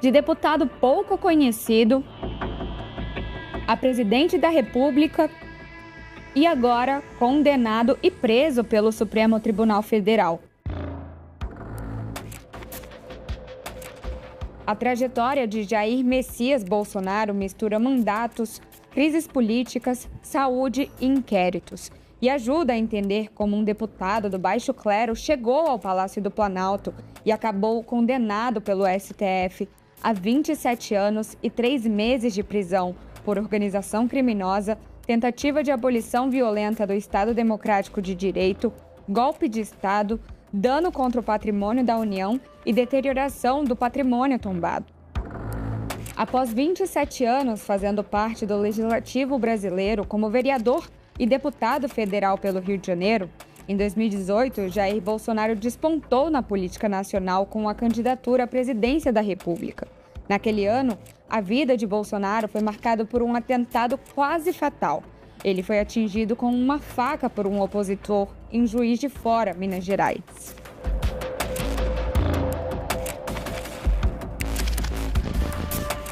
de deputado pouco conhecido a presidente da República e agora condenado e preso pelo Supremo Tribunal Federal. A trajetória de Jair Messias Bolsonaro mistura mandatos, crises políticas, saúde e inquéritos, e ajuda a entender como um deputado do baixo clero chegou ao Palácio do Planalto e acabou condenado pelo STF a 27 anos e 3 meses de prisão por organização criminosa, tentativa de abolição violenta do Estado Democrático de Direito, golpe de Estado, dano contra o patrimônio da União e deterioração do patrimônio tombado. Após 27 anos fazendo parte do Legislativo brasileiro como vereador e deputado federal pelo Rio de Janeiro, em 2018, Jair Bolsonaro despontou na política nacional com a candidatura à presidência da República. Naquele ano, a vida de Bolsonaro foi marcada por um atentado quase fatal. Ele foi atingido com uma faca por um opositor em Juiz de Fora, Minas Gerais.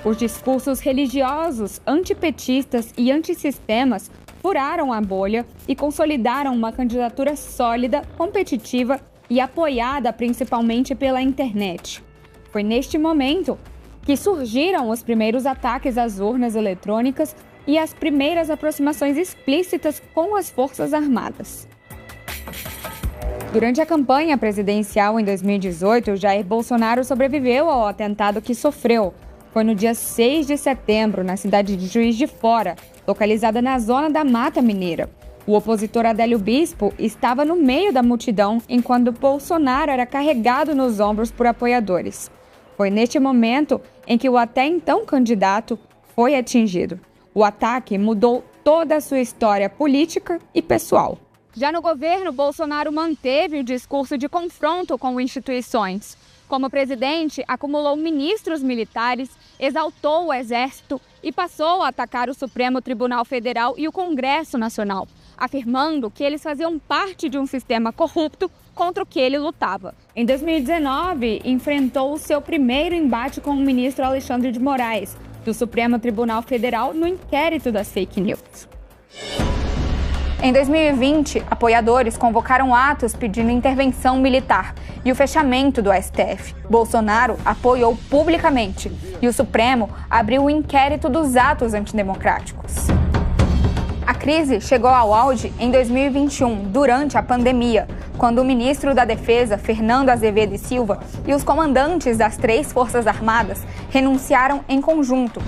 Os discursos religiosos, antipetistas e antissistemas furaram a bolha e consolidaram uma candidatura sólida, competitiva e apoiada principalmente pela internet. Foi neste momento que surgiram os primeiros ataques às urnas eletrônicas e as primeiras aproximações explícitas com as Forças Armadas. Durante a campanha presidencial em 2018, Jair Bolsonaro sobreviveu ao atentado que sofreu. Foi no dia 6 de setembro, na cidade de Juiz de Fora, localizada na zona da Mata Mineira. O opositor Adélio Bispo estava no meio da multidão enquanto Bolsonaro era carregado nos ombros por apoiadores. Foi neste momento em que o até então candidato foi atingido. O ataque mudou toda a sua história política e pessoal. Já no governo, Bolsonaro manteve o discurso de confronto com instituições. Como presidente, acumulou ministros militares, exaltou o Exército e passou a atacar o Supremo Tribunal Federal e o Congresso Nacional, afirmando que eles faziam parte de um sistema corrupto contra o que ele lutava. Em 2019, enfrentou o seu primeiro embate com o ministro Alexandre de Moraes, do Supremo Tribunal Federal, no inquérito das fake news. Em 2020, apoiadores convocaram atos pedindo intervenção militar e o fechamento do STF. Bolsonaro apoiou publicamente e o Supremo abriu o inquérito dos atos antidemocráticos. A crise chegou ao auge em 2021, durante a pandemia, quando o ministro da Defesa, Fernando Azevedo e Silva, e os comandantes das 3 Forças Armadas renunciaram em conjunto.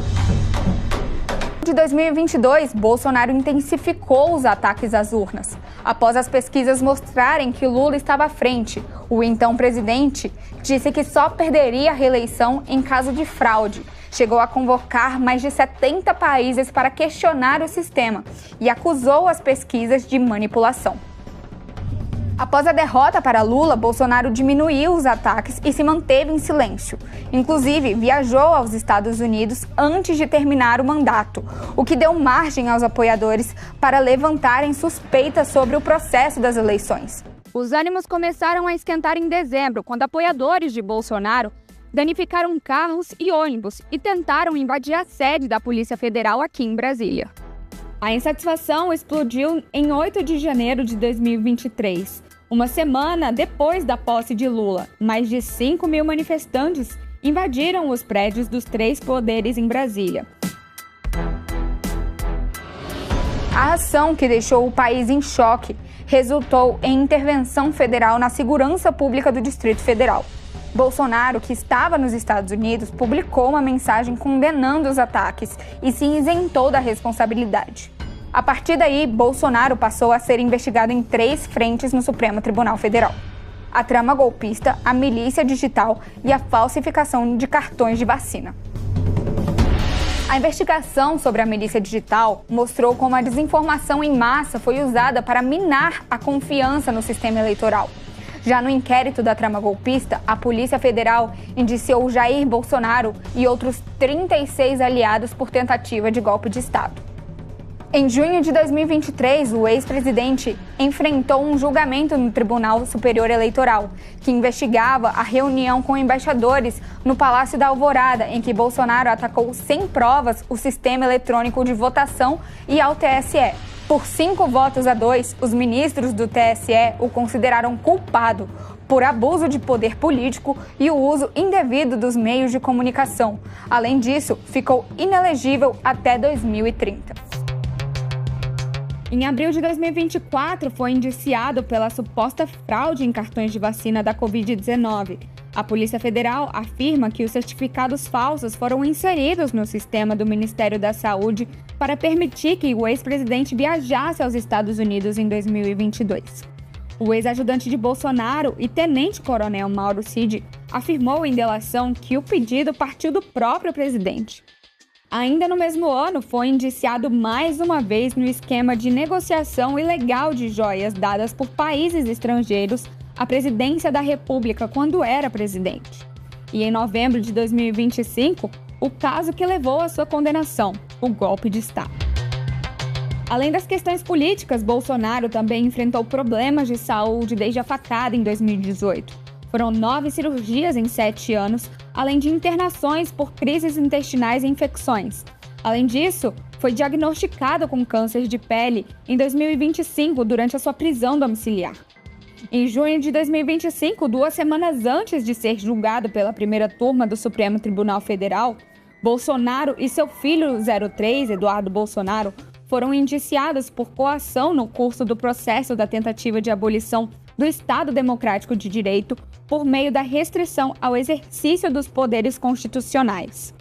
De 2022, Bolsonaro intensificou os ataques às urnas. Após as pesquisas mostrarem que Lula estava à frente, o então presidente disse que só perderia a reeleição em caso de fraude. Chegou a convocar mais de 70 países para questionar o sistema e acusou as pesquisas de manipulação. Após a derrota para Lula, Bolsonaro diminuiu os ataques e se manteve em silêncio. Inclusive, viajou aos Estados Unidos antes de terminar o mandato, o que deu margem aos apoiadores para levantarem suspeitas sobre o processo das eleições. Os ânimos começaram a esquentar em dezembro, quando apoiadores de Bolsonaro danificaram carros e ônibus e tentaram invadir a sede da Polícia Federal aqui em Brasília. A insatisfação explodiu em 8 de janeiro de 2023. Uma semana depois da posse de Lula, mais de 5 mil manifestantes invadiram os prédios dos 3 poderes em Brasília. A ação, que deixou o país em choque, resultou em intervenção federal na segurança pública do Distrito Federal. Bolsonaro, que estava nos Estados Unidos, publicou uma mensagem condenando os ataques e se isentou da responsabilidade. A partir daí, Bolsonaro passou a ser investigado em 3 frentes no Supremo Tribunal Federal: a trama golpista, a milícia digital e a falsificação de cartões de vacina. A investigação sobre a milícia digital mostrou como a desinformação em massa foi usada para minar a confiança no sistema eleitoral. Já no inquérito da trama golpista, a Polícia Federal indiciou Jair Bolsonaro e outros 36 aliados por tentativa de golpe de Estado. Em junho de 2023, o ex-presidente enfrentou um julgamento no Tribunal Superior Eleitoral, que investigava a reunião com embaixadores no Palácio da Alvorada, em que Bolsonaro atacou sem provas o sistema eletrônico de votação e ao TSE. Por 5 votos a 2, os ministros do TSE o consideraram culpado por abuso de poder político e o uso indevido dos meios de comunicação. Além disso, ficou inelegível até 2030. Em abril de 2024, foi indiciado pela suposta fraude em cartões de vacina da Covid-19. A Polícia Federal afirma que os certificados falsos foram inseridos no sistema do Ministério da Saúde para permitir que o ex-presidente viajasse aos Estados Unidos em 2022. O ex-ajudante de Bolsonaro e tenente-coronel Mauro Cid afirmou em delação que o pedido partiu do próprio presidente. Ainda no mesmo ano, foi indiciado mais uma vez no esquema de negociação ilegal de joias dadas por países estrangeiros à presidência da República quando era presidente. E em novembro de 2025, o caso que levou à sua condenação, o golpe de Estado. Além das questões políticas, Bolsonaro também enfrentou problemas de saúde desde a facada em 2018. Foram 9 cirurgias em 7 anos, além de internações por crises intestinais e infecções. Além disso, foi diagnosticado com câncer de pele em 2025 durante a sua prisão domiciliar. Em junho de 2025, 2 semanas antes de ser julgado pela primeira turma do Supremo Tribunal Federal, Bolsonaro e seu filho 03, Eduardo Bolsonaro, foram indiciados por coação no curso do processo da tentativa de abolição do Estado Democrático de Direito por meio da restrição ao exercício dos poderes constitucionais.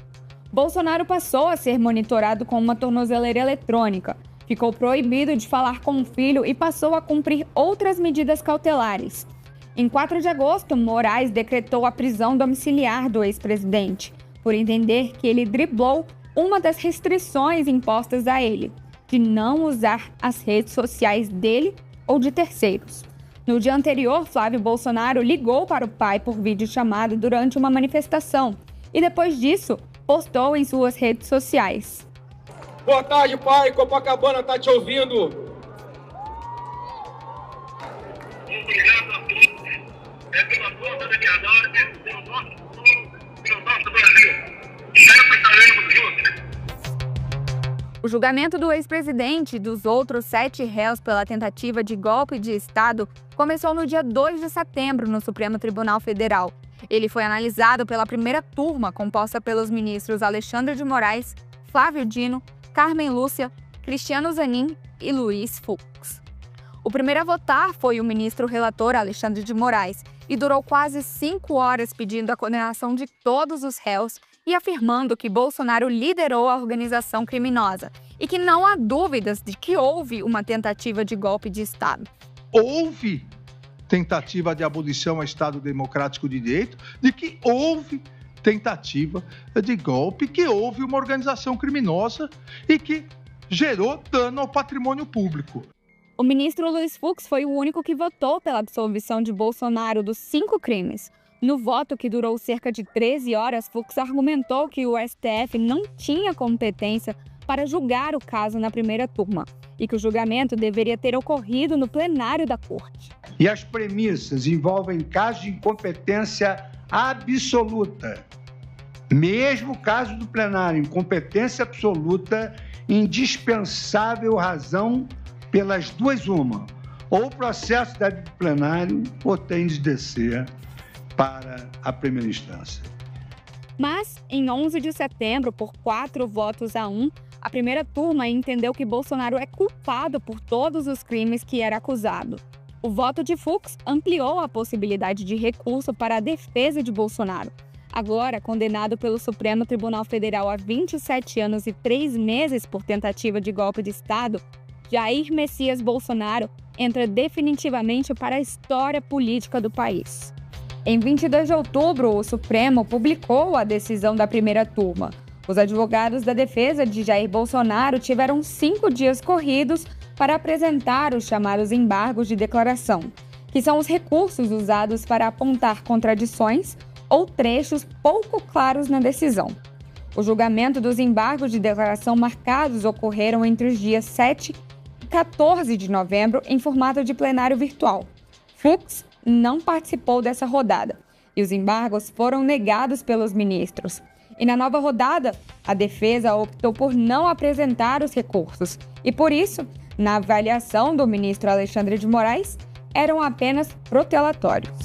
Bolsonaro passou a ser monitorado com uma tornozeleira eletrônica, ficou proibido de falar com o filho e passou a cumprir outras medidas cautelares. Em 4 de agosto, Moraes decretou a prisão domiciliar do ex-presidente, por entender que ele driblou uma das restrições impostas a ele, de não usar as redes sociais dele ou de terceiros. No dia anterior, Flávio Bolsonaro ligou para o pai por videochamada durante uma manifestação e, depois disso, postou em suas redes sociais. Boa tarde, pai. Copacabana está te ouvindo. Obrigado a todos. É pela força da verdade, pelo nosso povo, pelo nosso Brasil. Sempre estaremos juntos. O julgamento do ex-presidente e dos outros 7 réus pela tentativa de golpe de Estado começou no dia 2 de setembro no Supremo Tribunal Federal. Ele foi analisado pela primeira turma, composta pelos ministros Alexandre de Moraes, Flávio Dino, Carmen Lúcia, Cristiano Zanin e Luiz Fux. O primeiro a votar foi o ministro relator Alexandre de Moraes e durou quase 5 horas pedindo a condenação de todos os réus e afirmando que Bolsonaro liderou a organização criminosa e que não há dúvidas de que houve uma tentativa de golpe de Estado. Houve tentativa de abolição ao Estado Democrático de Direito, de que houve tentativa de golpe, que houve uma organização criminosa e que gerou dano ao patrimônio público. O ministro Luiz Fux foi o único que votou pela absolvição de Bolsonaro dos 5 crimes. No voto, que durou cerca de 13 horas, Fux argumentou que o STF não tinha competência para julgar o caso na primeira turma e que o julgamento deveria ter ocorrido no plenário da Corte. E as premissas envolvem casos de incompetência absoluta. Mesmo caso do plenário, incompetência absoluta, indispensável razão pelas duas uma. Ou o processo deve ir para o plenário ou tem de descer para a primeira instância. Mas, em 11 de setembro, por 4 votos a 1, a primeira turma entendeu que Bolsonaro é culpado por todos os crimes que era acusado. O voto de Fux ampliou a possibilidade de recurso para a defesa de Bolsonaro. Agora, condenado pelo Supremo Tribunal Federal a 27 anos e 3 meses por tentativa de golpe de Estado, Jair Messias Bolsonaro entra definitivamente para a história política do país. Em 22 de outubro, o Supremo publicou a decisão da primeira turma. Os advogados da defesa de Jair Bolsonaro tiveram 5 dias corridos para apresentar os chamados embargos de declaração, que são os recursos usados para apontar contradições ou trechos pouco claros na decisão. O julgamento dos embargos de declaração marcados ocorreram entre os dias 7 e 14 de novembro em formato de plenário virtual. Fux não participou dessa rodada e os embargos foram negados pelos ministros. E na nova rodada, a defesa optou por não apresentar os recursos e, por isso, na avaliação do ministro Alexandre de Moraes, eram apenas protelatórios.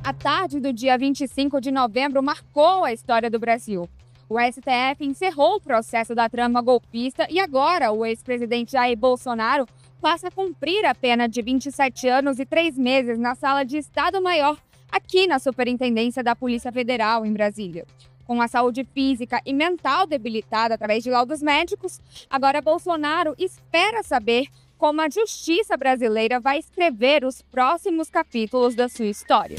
A tarde do dia 25 de novembro marcou a história do Brasil. O STF encerrou o processo da trama golpista e agora o ex-presidente Jair Bolsonaro passa a cumprir a pena de 27 anos e 3 meses na Sala de Estado-Maior, aqui na Superintendência da Polícia Federal, em Brasília. Com a saúde física e mental debilitada através de laudos médicos, agora Bolsonaro espera saber como a justiça brasileira vai escrever os próximos capítulos da sua história.